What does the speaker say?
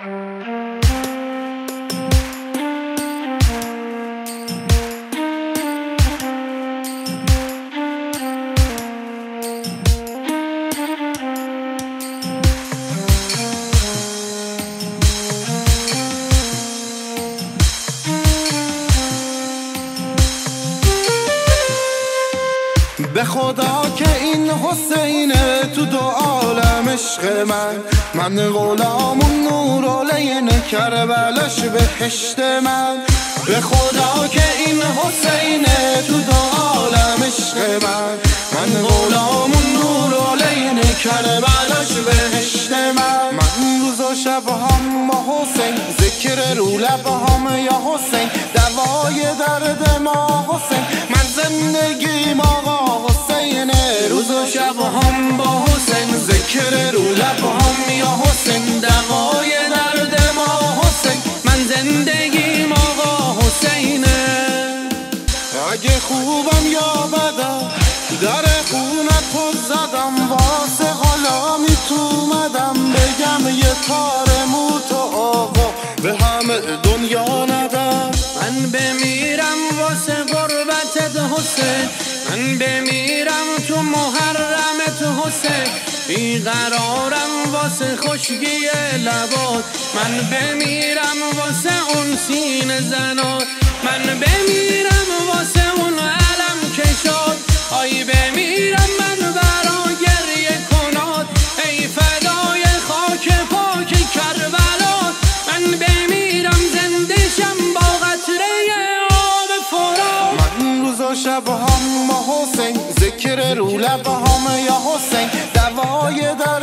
به خدا که این حسینه تو دو عالم عشق من غلام نورالعین کربلش بهشت من. به خدا که این حسینه تو دو عالم عشق من غلام نورالعین کربلش بهشت من. روز و شب هم با حسین ذکر رو لب هم یا حسین دوای درد ما حسین من زندگیم آقا حسین. روز و شب هم با حسین ذکر رو لب هم یا حسین دوای درد ما حسین من زندگیم آقا حسین. اگه خوبم یا بدم در خونت تو زدم واسه حالا میتومدم بگم یه تار موت آقا به همه دنیا ندم. من بمیرم واسه غربتت حسین، من بمیرم تو محرمت حسین، بیقرارم واسه خشکی لبات، من بمیرم واسه اون سینه زنات، من بمیرم واسه اون علم کشات، آی بمیرم من برا گریه کنات، ای فدای خاک پاک کربلات، من بمیرم زنده شم با قطره آب فرات. من روز و شب هم حسین ذکر رو لب هم یا حسین دوای در